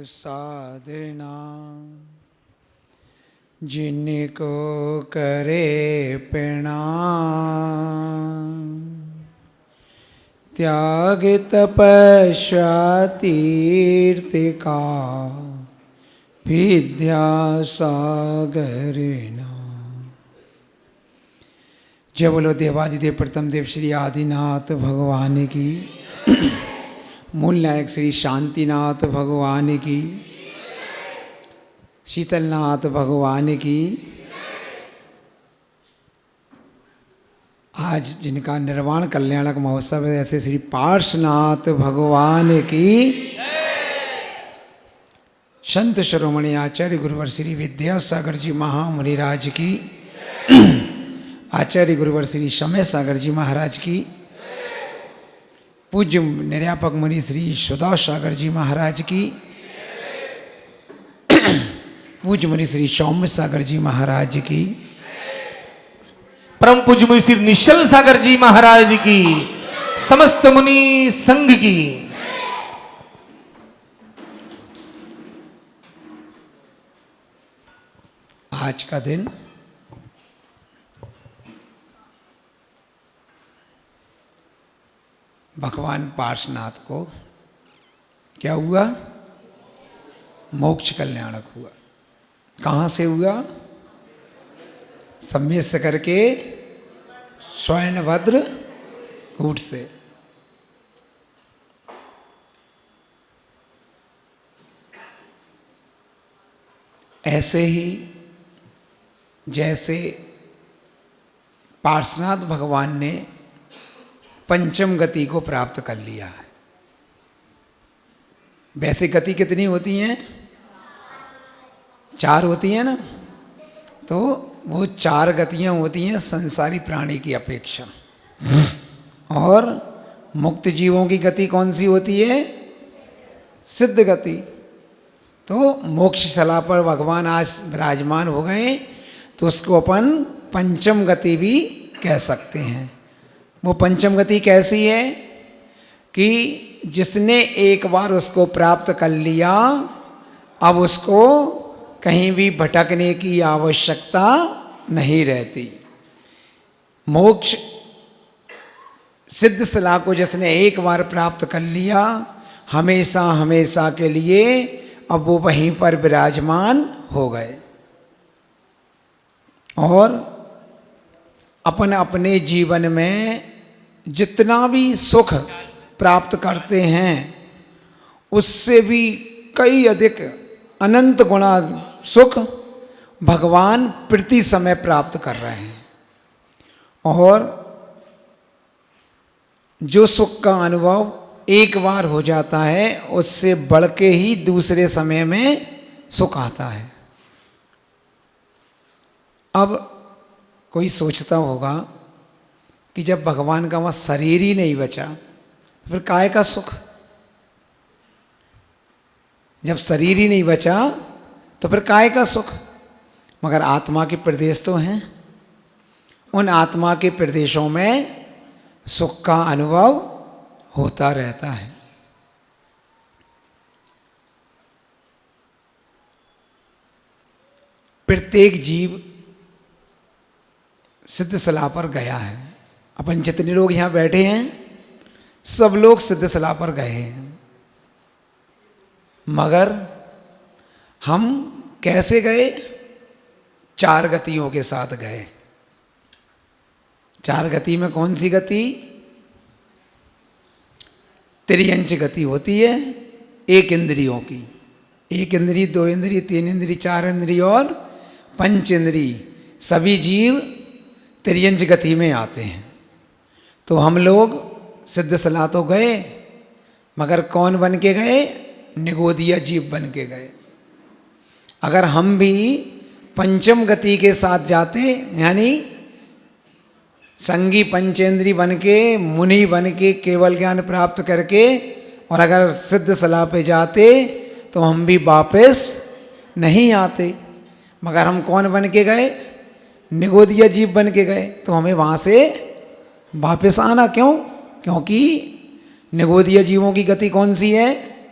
साधना जिनको करे प्रणाम, त्याग तपस्या तीर्थ का विद्यासागर नाम। जय बोलो देवादिदेव प्रथम देव श्री आदिनाथ भगवान की, मूल नायक श्री शांतिनाथ भगवान की, शीतलनाथ भगवान की। आज जिनका निर्वाण कल्याणक महोत्सव है, ऐसे श्री पार्श्वनाथ भगवान की, संत शिरोमणि आचार्य गुरुवर श्री विद्यासागर जी महामुनिराज की, आचार्य गुरुवर श्री समय सागर जी महाराज की, पूज्य निर्यापक मुनि श्री सुधा सागर जी महाराज की, पूज्य मुनि श्री सौम्य सागर जी महाराज की, परम पूज्य मुनि श्री निश्चल सागर जी महाराज की, समस्त मुनि संघ की। आज का दिन भगवान पार्श्वनाथ को क्या हुआ? मोक्ष कल्याणक हुआ। कहाँ से हुआ? सम्यक से करके स्वर्णभद्र कूट से। ऐसे ही जैसे पार्श्वनाथ भगवान ने पंचम गति को प्राप्त कर लिया है, वैसे गति कितनी होती हैं? 4 होती हैं ना। तो वो 4 गतियां होती हैं संसारी प्राणी की अपेक्षा। और मुक्त जीवों की गति कौन सी होती है? सिद्ध गति। तो मोक्षशाला पर भगवान आज विराजमान हो गए, तो उसको अपन पंचम गति भी कह सकते हैं। वो पंचम गति कैसी है कि जिसने एक बार उसको प्राप्त कर लिया, अब उसको कहीं भी भटकने की आवश्यकता नहीं रहती। मोक्ष सिद्ध सलाह को जिसने एक बार प्राप्त कर लिया, हमेशा हमेशा के लिए अब वो वहीं पर विराजमान हो गए और अपन अपने जीवन में जितना भी सुख प्राप्त करते हैं, उससे भी कई अधिक अनंत गुणा सुख भगवान प्रति समय प्राप्त कर रहे हैं। और जो सुख का अनुभव एक बार हो जाता है, उससे बढ़ के ही दूसरे समय में सुख आता है। अब कोई सोचता होगा कि जब भगवान का वहाँ शरीर ही नहीं बचा, फिर काय का सुख? जब शरीर ही नहीं बचा तो फिर काय का सुख? मगर आत्मा के प्रदेश तो हैं, उन आत्मा के प्रदेशों में सुख का अनुभव होता रहता है। प्रत्येक जीव सिद्ध सलाह पर गया है। अपन जितने लोग यहाँ बैठे हैं, सब लोग सिद्ध सलाह पर गए हैं। मगर हम कैसे गए? 4 गतियों के साथ गए। 4 गति में कौन सी गति? त्रियंच गति होती है 1 इंद्रियों की। 1 इंद्री, 2 इंद्री, 3 इंद्री, 4 इंद्री और 5 इंद्री, सभी जीव त्रियंच गति में आते हैं। तो हम लोग सिद्ध सलाह तो गए, मगर कौन बन के गए? निगोदिया जीव बन के गए। अगर हम भी पंचम गति के साथ जाते, यानी संगी पंचेंद्री बन के, मुनि बन के, केवल ज्ञान प्राप्त करके, और अगर सिद्ध सलाह पे जाते, तो हम भी वापस नहीं आते। मगर हम कौन बन के गए? निगोदिया जीव बन के गए। तो हमें वहाँ से वापस आना क्यों? क्योंकि निगोदिया जीवों की गति कौन सी है?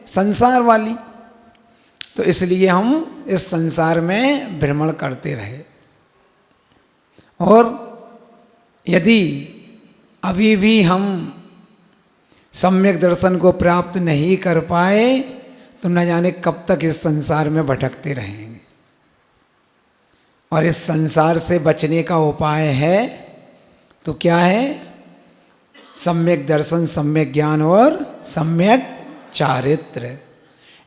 संसार वाली। तो इसलिए हम इस संसार में भ्रमण करते रहे। और यदि अभी भी हम सम्यक दर्शन को प्राप्त नहीं कर पाए तो न जाने कब तक इस संसार में भटकते रहेंगे। और इस संसार से बचने का उपाय है तो क्या है? सम्यक दर्शन, सम्यक ज्ञान और सम्यक चारित्र।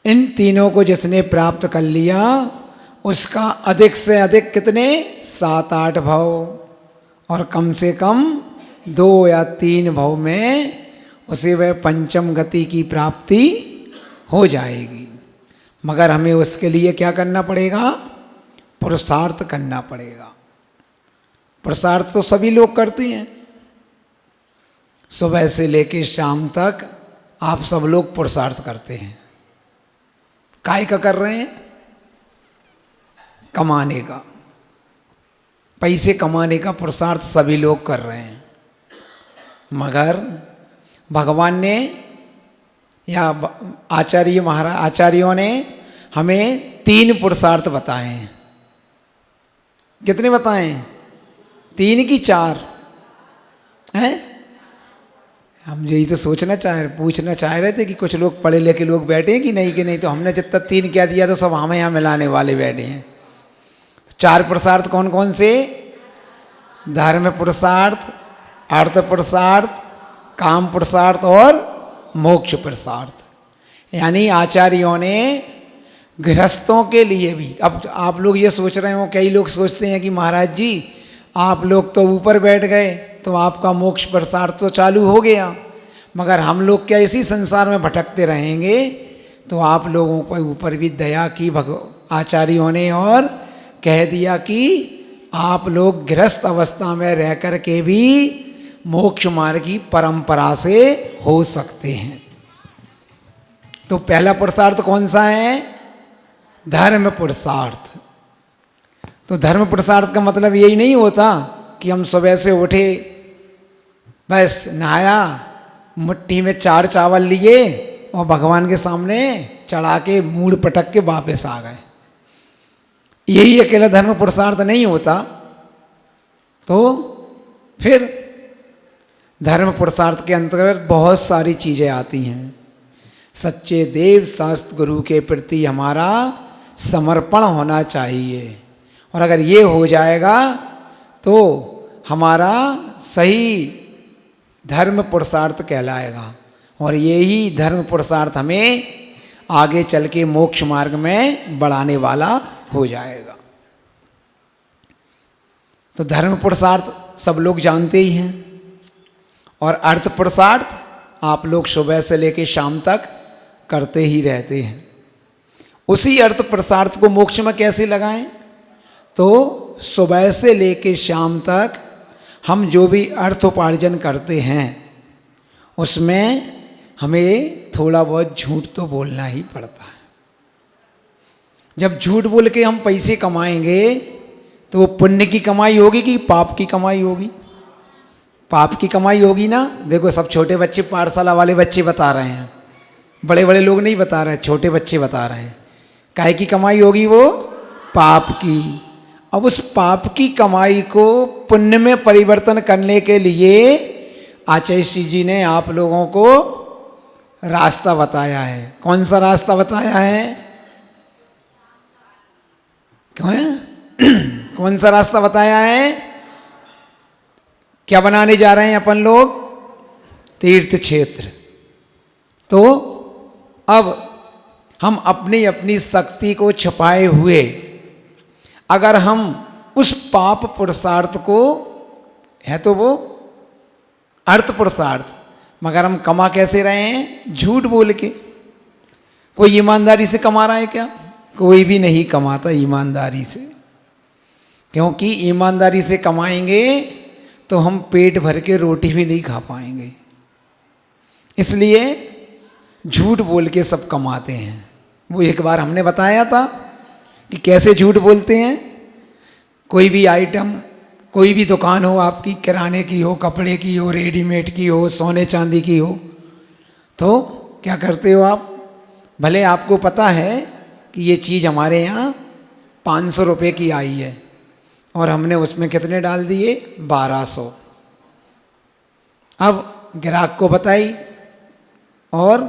इन तीनों को जिसने प्राप्त कर लिया उसका अधिक से अधिक कितने 7-8 भव और कम से कम 2 या 3 भव में उसे वह पंचम गति की प्राप्ति हो जाएगी। मगर हमें उसके लिए क्या करना पड़ेगा? पुरुषार्थ करना पड़ेगा। पुरुषार्थ तो सभी लोग करते हैं। सुबह से लेकर शाम तक आप सब लोग पुरुषार्थ करते हैं। काय का कर रहे हैं? कमाने का, पैसे कमाने का पुरुषार्थ सभी लोग कर रहे हैं। मगर भगवान ने या आचार्यों ने हमें 3 पुरुषार्थ बताए हैं। कितने बताए? 3 की 4 हैं? हम यही तो पूछना चाह रहे थे कि कुछ लोग पढ़े लिखे लोग बैठे हैं कि नहीं, तो हमने जब तक 3 क्या दिया तो सब हमें यहाँ मिलाने वाले बैठे हैं। 4 पुरुषार्थ कौन कौन से? धर्म पुरुषार्थ, अर्थ पुरुषार्थ, काम पुरुषार्थ और मोक्ष पुरुषार्थ। यानी आचार्यों ने गृहस्थों के लिए भी, अब आप लोग ये सोच रहे हो, कई लोग सोचते हैं कि महाराज जी आप लोग तो ऊपर बैठ गए तो आपका मोक्ष पुरुषार्थ तो चालू हो गया, मगर हम लोग क्या इसी संसार में भटकते रहेंगे? तो आप लोगों के ऊपर भी दया की आचार्यों ने और कह दिया कि आप लोग गृहस्थ अवस्था में रह कर के भी मोक्ष मार्ग की परंपरा से हो सकते हैं। तो पहला पुरुषार्थ कौन सा है? धर्म पुरुषार्थ। तो धर्म पुरुषार्थ का मतलब यही नहीं होता कि हम सुबह से उठे, बस नहाया, मुट्ठी में 4 चावल लिए और भगवान के सामने चढ़ा के मूड़ पटक के वापस आ गए। यही अकेला धर्म पुरुषार्थ नहीं होता। तो फिर धर्म पुरुषार्थ के अंतर्गत बहुत सारी चीज़ें आती हैं। सच्चे देव शास्त्र गुरु के प्रति हमारा समर्पण होना चाहिए, और अगर ये हो जाएगा तो हमारा सही धर्म पुरुषार्थ कहलाएगा, और यही धर्म पुरुषार्थ हमें आगे चल के मोक्ष मार्ग में बढ़ाने वाला हो जाएगा। तो धर्म पुरुषार्थ सब लोग जानते ही हैं, और अर्थ पुरुषार्थ आप लोग सुबह से लेकर शाम तक करते ही रहते हैं। उसी अर्थ पुरुषार्थ को मोक्ष में कैसे लगाएं? तो सुबह से लेकर शाम तक हम जो भी अर्थ उपार्जन करते हैं उसमें हमें थोड़ा बहुत झूठ तो बोलना ही पड़ता है। जब झूठ बोल के हम पैसे कमाएंगे तो वो पुण्य की कमाई होगी कि पाप की कमाई होगी? पाप की कमाई होगी ना। देखो सब छोटे बच्चे, पाठशाला वाले बच्चे बता रहे हैं, बड़े बड़े लोग नहीं बता रहे, छोटे बच्चे बता रहे हैं। काहे की कमाई होगी? वो पाप की। अब उस पाप की कमाई को पुण्य में परिवर्तन करने के लिए आचार्य जी ने आप लोगों को रास्ता बताया है। कौन सा रास्ता बताया है? कौन सा रास्ता बताया है? क्या बनाने जा रहे हैं अपन लोग? तीर्थ क्षेत्र। तो अब हम अपनी अपनी शक्ति को छिपाए हुए अगर हम उस पाप पुरुषार्थ को, है तो वो अर्थ पुरुषार्थ, मगर हम कमा कैसे रहे हैं? झूठ बोल के। कोई ईमानदारी से कमा रहा है क्या? कोई भी नहीं कमाता ईमानदारी से, क्योंकि ईमानदारी से कमाएंगे तो हम पेट भर के रोटी भी नहीं खा पाएंगे। इसलिए झूठ बोल के सब कमाते हैं। वो एक बार हमने बताया था कि कैसे झूठ बोलते हैं। कोई भी आइटम, कोई भी दुकान हो आपकी, किराने की हो, कपड़े की हो, रेडीमेड की हो, सोने चांदी की हो, तो क्या करते हो आप? भले आपको पता है कि ये चीज़ हमारे यहाँ 500 रुपये की आई है और हमने उसमें कितने डाल दिए, 1200। अब ग्राहक को बताई और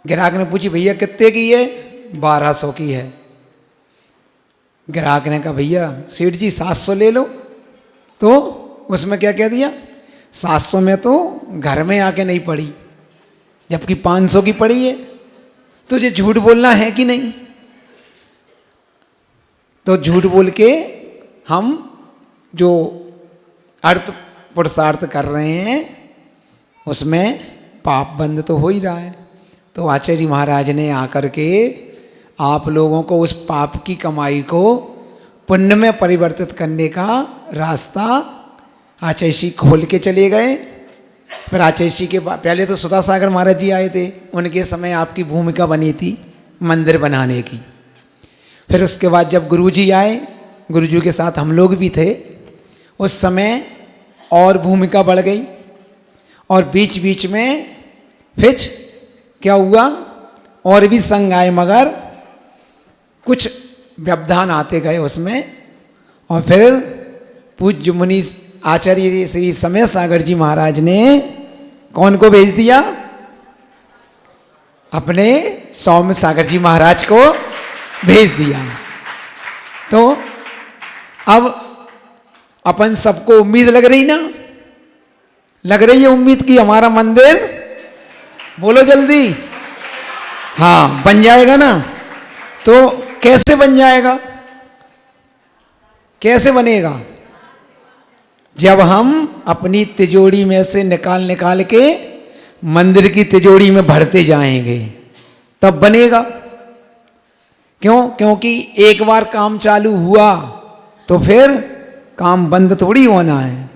ग्राहक ने पूछी भैया कितने की है, 1200 की है। ग्राहक ने कहा भैया सेठ जी 700 ले लो। तो उसमें क्या कह दिया, 700 में तो घर में आके नहीं पड़ी जबकि 500 की पड़ी है। तुझे झूठ बोलना है कि नहीं? तो झूठ बोल के हम जो अर्थ पुरुषार्थ कर रहे हैं उसमें पाप बंद तो हो ही रहा है। तो आचार्य महाराज ने आकर के आप लोगों को उस पाप की कमाई को पुण्य में परिवर्तित करने का रास्ता आचार्य जी खोल के चले गए। फिर आचार्य जी के पहले तो सुधा सागर महाराज जी आए थे, उनके समय आपकी भूमिका बनी थी मंदिर बनाने की। फिर उसके बाद जब गुरुजी आए, गुरुजी के साथ हम लोग भी थे, उस समय और भूमिका बढ़ गई। और बीच बीच में फिर क्या हुआ, और भी संघ आए मगर कुछ व्यवधान आते गए उसमें। और फिर पूज्य मुनि आचार्य श्री समय सागर जी महाराज ने कौन को भेज दिया, अपने सौम्य सागर जी महाराज को भेज दिया। तो अब अपन सबको उम्मीद लग रही ना, लग रही है उम्मीद कि हमारा मंदिर, बोलो जल्दी, हाँ बन जाएगा ना। तो कैसे बन जाएगा, कैसे बनेगा? जब हम अपनी तिजोरी में से निकाल निकाल के मंदिर की तिजोरी में भरते जाएंगे तब बनेगा। क्यों? क्योंकि एक बार काम चालू हुआ तो फिर काम बंद थोड़ी होना है।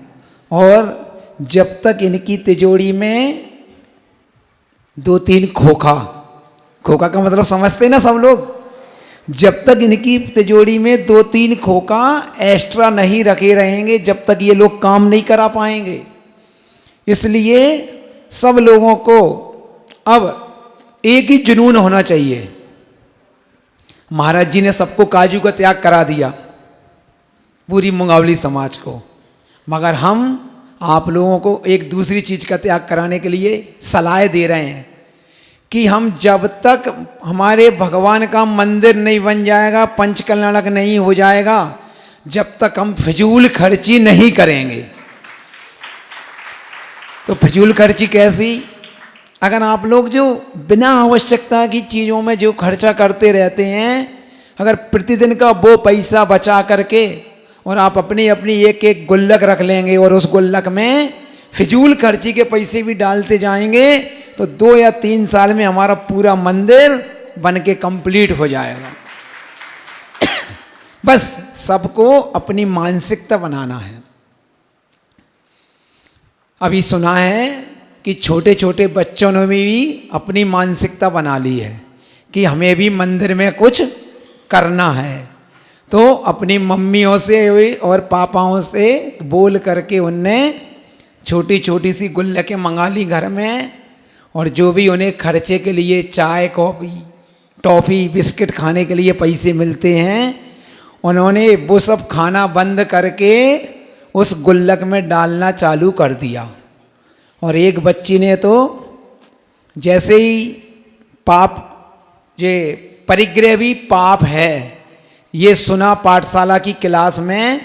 और जब तक इनकी तिजोरी में 2-3 खोखा, खोखा का मतलब समझते ना सब लोग, जब तक इनकी तिजोरी में 2-3 खोखा एक्स्ट्रा नहीं रखे रहेंगे जब तक ये लोग काम नहीं करा पाएंगे। इसलिए सब लोगों को अब एक ही जुनून होना चाहिए। महाराज जी ने सबको काजू का त्याग करा दिया, पूरी मुंगावली समाज को, मगर हम आप लोगों को एक दूसरी चीज का त्याग कराने के लिए सलाह दे रहे हैं कि हम जब तक हमारे भगवान का मंदिर नहीं बन जाएगा, पंचकल्याणक नहीं हो जाएगा, जब तक हम फिजूल खर्ची नहीं करेंगे। तो फिजूल खर्ची कैसी? अगर आप लोग जो बिना आवश्यकता की चीज़ों में जो खर्चा करते रहते हैं, अगर प्रतिदिन का वो पैसा बचा करके और आप अपनी अपनी एक एक गुल्लक रख लेंगे और उस गुल्लक में फिजूल खर्ची के पैसे भी डालते जाएंगे तो 2 या 3 साल में हमारा पूरा मंदिर बन के कंप्लीट हो जाएगा। बस सबको अपनी मानसिकता बनाना है। अभी सुना है कि छोटे छोटे बच्चों ने भी अपनी मानसिकता बना ली है कि हमें भी मंदिर में कुछ करना है। तो अपनी मम्मियों से और पापाओं से बोल करके उनने छोटी छोटी सी गुल्लकें मंगा ली घर में, और जो भी उन्हें खर्चे के लिए चाय कॉफ़ी टॉफ़ी बिस्किट खाने के लिए पैसे मिलते हैं, उन्होंने वो सब खाना बंद करके उस गुल्लक में डालना चालू कर दिया। और एक बच्ची ने तो जैसे ही पाप, ये परिग्रह भी पाप है ये सुना पाठशाला की क्लास में,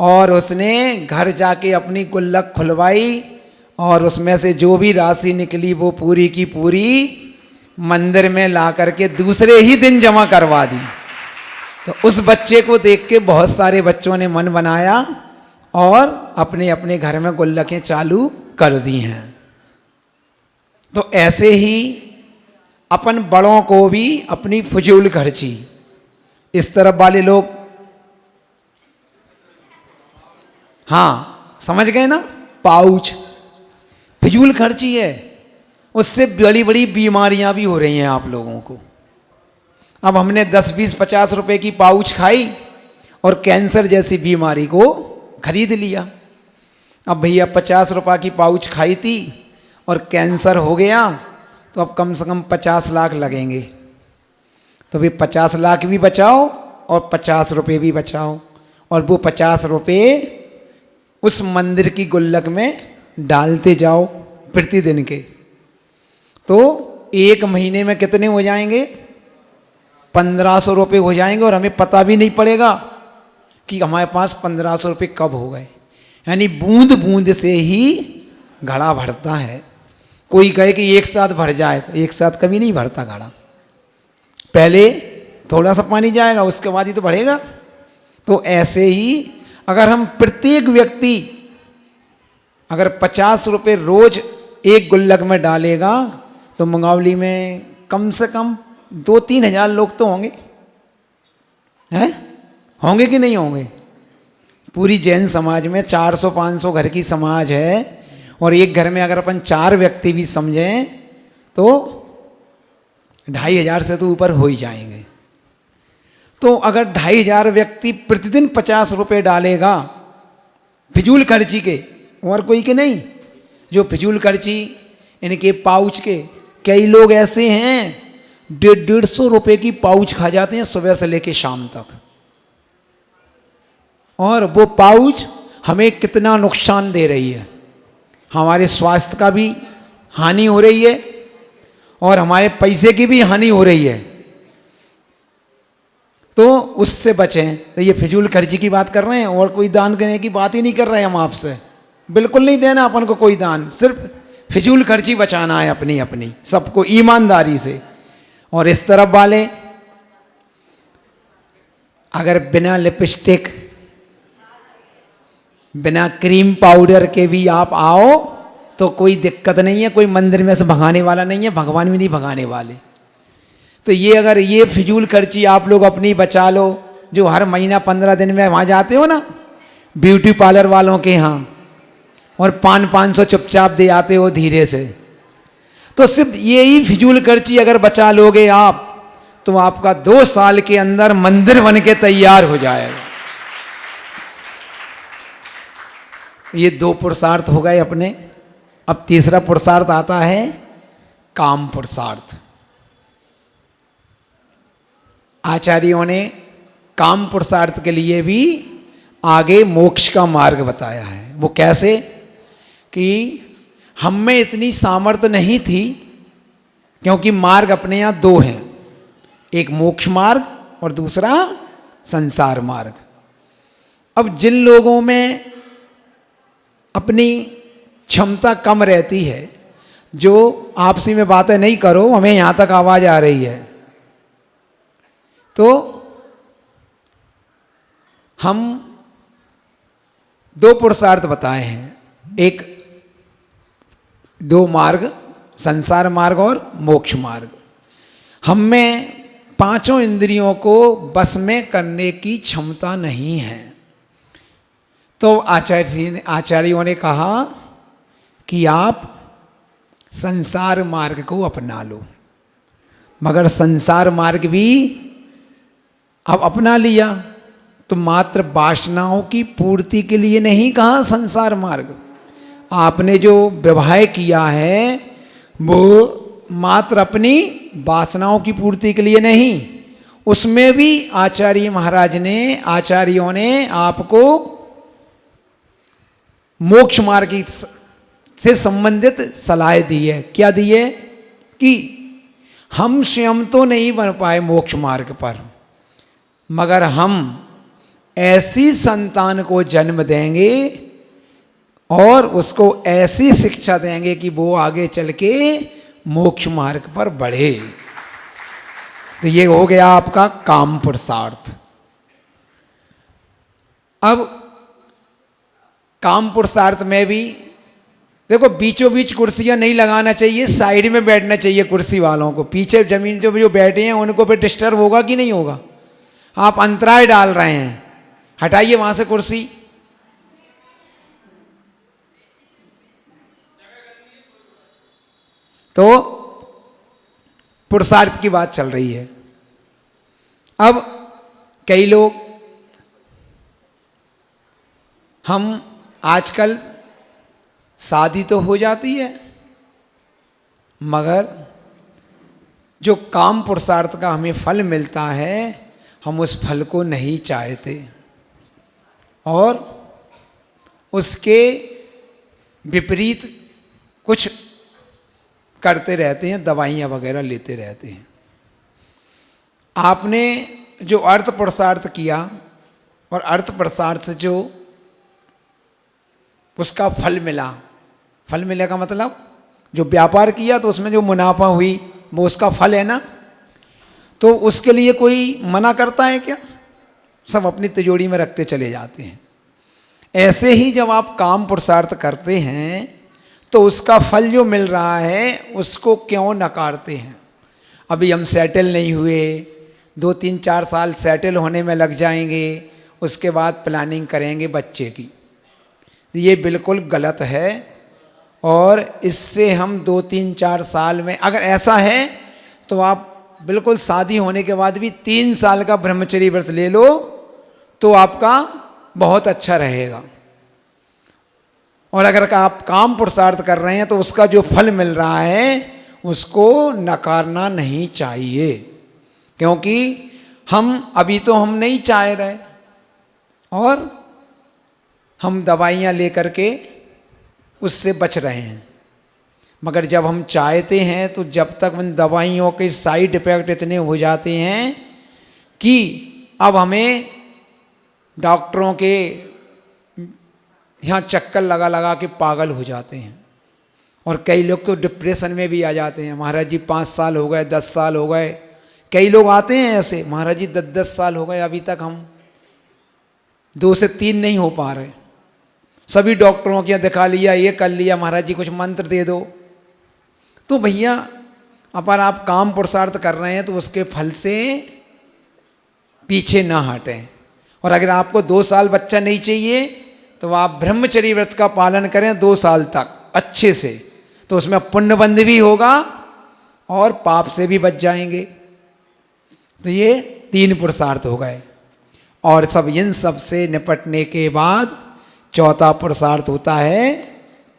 और उसने घर जाके अपनी गुल्लक खुलवाई और उसमें से जो भी राशि निकली वो पूरी की पूरी मंदिर में ला करके दूसरे ही दिन जमा करवा दी। तो उस बच्चे को देख के बहुत सारे बच्चों ने मन बनाया और अपने अपने घर में गुल्लकें चालू कर दी हैं। तो ऐसे ही अपन बड़ों को भी अपनी फजूल खर्ची, इस तरफ वाले लोग, हाँ समझ गए ना, पाउच फिजूल खर्ची है, उससे बड़ी बड़ी बीमारियां भी हो रही हैं आप लोगों को। अब हमने 10, 20, 50 रुपए की पाउच खाई और कैंसर जैसी बीमारी को खरीद लिया। अब भैया 50 रुपए की पाउच खाई थी और कैंसर हो गया तो अब कम से कम 50 लाख लगेंगे। तो भी 50 लाख भी बचाओ और 50 रुपये भी बचाओ, और वो 50 रुपये उस मंदिर की गुल्लक में डालते जाओ प्रतिदिन के। तो 1 महीने में कितने हो जाएंगे? 1500 रुपये हो जाएंगे, और हमें पता भी नहीं पड़ेगा कि हमारे पास 1500 रुपये कब हो गए। यानी बूंद बूंद से ही घड़ा भरता है। कोई कहे कि एक साथ भर जाए, तो एक साथ कभी नहीं भरता घड़ा। पहले थोड़ा सा पानी जाएगा, उसके बाद ही तो बढ़ेगा। तो ऐसे ही अगर हम प्रत्येक व्यक्ति अगर 50 रुपये रोज एक गुल्लक में डालेगा, तो मंगावली में कम से कम 2-3 हजार लोग तो होंगे, हैं? होंगे कि नहीं होंगे? पूरी जैन समाज में 400-500 घर की समाज है, और एक घर में अगर अपन 4 व्यक्ति भी समझें तो 2500 से तो ऊपर हो ही जाएंगे। तो अगर 2500 व्यक्ति प्रतिदिन 50 रुपये डालेगा फिजूल खर्ची के, और कोई के नहीं, जो फिजूल खर्ची इनके पाउच के, कई लोग ऐसे हैं 150 रुपये की पाउच खा जाते हैं सुबह से लेकर शाम तक, और वो पाउच हमें कितना नुकसान दे रही है। हमारे स्वास्थ्य का भी हानि हो रही है, और हमारे पैसे की भी हानि हो रही है। तो उससे बचें। तो ये फिजूल खर्ची की बात कर रहे हैं, और कोई दान करने की बात ही नहीं कर रहे हैं हम आपसे। बिल्कुल नहीं देना अपन को कोई दान, सिर्फ फिजूल खर्ची बचाना है अपनी अपनी सबको ईमानदारी से। और इस तरफ वाले अगर बिना लिपस्टिक बिना क्रीम पाउडर के भी आप आओ तो कोई दिक्कत नहीं है, कोई मंदिर में से भगाने वाला नहीं है, भगवान भी नहीं भगाने वाले। तो ये अगर ये फिजूल खर्ची आप लोग अपनी बचा लो, जो हर महीना 15 दिन में वहाँ जाते हो ना ब्यूटी पार्लर वालों के यहाँ, और 500 चुपचाप दे आते हो धीरे से, तो सिर्फ यही फिजूल खर्ची अगर बचा लोगे आप, तो आपका 2 साल के अंदर मंदिर बन के तैयार हो जाएगा। ये 2 पुरुषार्थ हो गए अपने। अब तीसरा पुरुषार्थ आता है काम पुरुषार्थ। आचार्यों ने काम पुरुषार्थ के लिए भी आगे मोक्ष का मार्ग बताया है। वो कैसे? कि हम में इतनी सामर्थ्य नहीं थी, क्योंकि मार्ग अपने यहाँ 2 हैं, एक मोक्ष मार्ग और दूसरा संसार मार्ग। अब जिन लोगों में अपनी क्षमता कम रहती है, जो आपसी में बातें नहीं करो, हमें यहाँ तक आवाज़ आ रही है, तो हम 2 पुरुषार्थ बताए हैं, एक 2 मार्ग, संसार मार्ग और मोक्ष मार्ग। हम में 5 इंद्रियों को बस में करने की क्षमता नहीं है। तो आचार्यों ने कहा कि आप संसार मार्ग को अपना लो। मगर संसार मार्ग भी अब अपना लिया तो मात्र वासनाओं की पूर्ति के लिए नहीं कहा संसार मार्ग। आपने जो विवाह किया है वो मात्र अपनी वासनाओं की पूर्ति के लिए नहीं, उसमें भी आचार्य महाराज ने, आचार्यों ने आपको मोक्ष मार्ग से संबंधित सलाह दी है। क्या दी है? कि हम स्वयं तो नहीं बन पाए मोक्ष मार्ग पर, मगर हम ऐसी संतान को जन्म देंगे और उसको ऐसी शिक्षा देंगे कि वो आगे चल के मोक्ष मार्ग पर बढ़े। तो ये हो गया आपका काम पुरुषार्थ। अब काम पुरुषार्थ में भी देखो, बीचों बीच कुर्सियां नहीं लगाना चाहिए, साइड में बैठना चाहिए कुर्सी वालों को। पीछे जमीन जो बैठे हैं उनको फिर डिस्टर्ब होगा कि नहीं होगा? आप अंतराय डाल रहे हैं, हटाइए वहां से कुर्सी। तो पुरुषार्थ की बात चल रही है। अब कई लोग, हम आजकल शादी तो हो जाती है, मगर जो काम पुरुषार्थ का हमें फल मिलता है, हम उस फल को नहीं चाहते और उसके विपरीत कुछ करते रहते हैं, दवाइयाँ वगैरह लेते रहते हैं। आपने जो अर्थ पुरुषार्थ किया और अर्थ पुरुषार्थ जो उसका फल मिला, फल मिले का मतलब जो व्यापार किया तो उसमें जो मुनाफा हुई वो उसका फल है ना, तो उसके लिए कोई मना करता है क्या? सब अपनी तिजोरी में रखते चले जाते हैं। ऐसे ही जब आप काम पुरुषार्थ करते हैं तो उसका फल जो मिल रहा है उसको क्यों नकारते हैं? अभी हम सेटल नहीं हुए, 2-3-4 साल सेटल होने में लग जाएंगे, उसके बाद प्लानिंग करेंगे बच्चे की। ये बिल्कुल गलत है और इससे हम 2-3-4 साल में, अगर ऐसा है तो आप बिल्कुल शादी होने के बाद भी 3 साल का ब्रह्मचर्य व्रत ले लो तो आपका बहुत अच्छा रहेगा। और अगर आप काम पुरुषार्थ कर रहे हैं तो उसका जो फल मिल रहा है उसको नकारना नहीं चाहिए, क्योंकि हम अभी तो हम नहीं चाह रहे और हम दवाइयाँ लेकर के उससे बच रहे हैं। मगर जब हम चाहते हैं तो जब तक उन दवाइयों के साइड इफ़ेक्ट इतने हो जाते हैं कि अब हमें डॉक्टरों के यहाँ चक्कर लगा लगा के पागल हो जाते हैं और कई लोग तो डिप्रेशन में भी आ जाते हैं। महाराज जी 5 साल हो गए, 10 साल हो गए, कई लोग आते हैं ऐसे, महाराज जी 10-10 साल हो गए, अभी तक हम 2 से 3 नहीं हो पा रहे। सभी डॉक्टरों के यहाँ दिखा लिया, ये कर लिया, महाराज जी कुछ मंत्र दे दो। तो भैया अगर आप काम पुरुषार्थ कर रहे हैं तो उसके फल से पीछे ना हटें। और अगर आपको 2 साल बच्चा नहीं चाहिए तो आप ब्रह्मचर्य व्रत का पालन करें 2 साल तक अच्छे से, तो उसमें पुण्यबंध भी होगा और पाप से भी बच जाएंगे। तो ये 3 पुरुषार्थ हो गए और सब इन सब से निपटने के बाद चौथा पुरुषार्थ होता है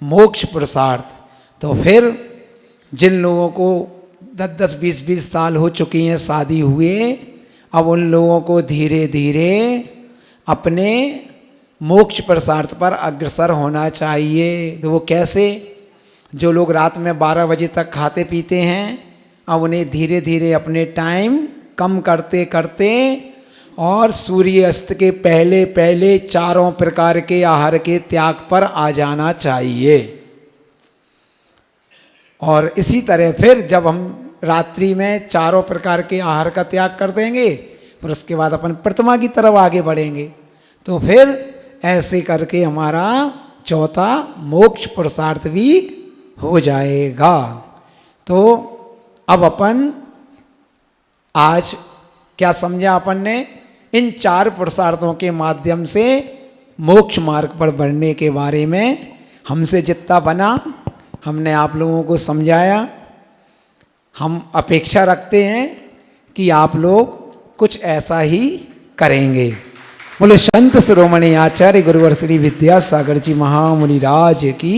मोक्ष पुरुषार्थ। तो फिर जिन लोगों को 10-10, 20-20 साल हो चुकी हैं शादी हुए, अब उन लोगों को धीरे धीरे अपने मोक्ष पुरुषार्थ पर अग्रसर होना चाहिए। तो वो कैसे? जो लोग रात में 12 बजे तक खाते पीते हैं, अब उन्हें धीरे धीरे अपने टाइम कम करते करते और सूर्यास्त के पहले पहले 4 प्रकार के आहार के त्याग पर आ जाना चाहिए। और इसी तरह फिर जब हम रात्रि में 4 प्रकार के आहार का त्याग कर देंगे, फिर उसके बाद अपन प्रतिमा की तरफ आगे बढ़ेंगे। तो फिर ऐसे करके हमारा चौथा मोक्ष पुरुषार्थ भी हो जाएगा। तो अब अपन आज क्या समझा अपन ने? इन 4 पुरुषार्थों के माध्यम से मोक्ष मार्ग पर बढ़ने के बारे में हमसे जितना बना हमने आप लोगों को समझाया। हम अपेक्षा रखते हैं कि आप लोग कुछ ऐसा ही करेंगे। बोले संत शिरोमणि आचार्य गुरुवर श्री विद्यासागर जी महामुनि राज की।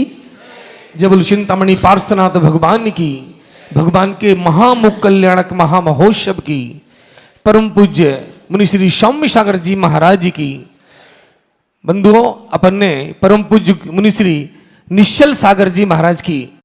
जब बोलो चिंतामणि पार्श्वनाथ भगवान की, भगवान के महामुख कल्याणक महामहोत्सव की, परम पूज्य मुनि श्री सौम्य सागर जी महाराज जी की। बंधुओं, अपन ने परम पूज्य मुनि श्री निश्चल सागर जी महाराज की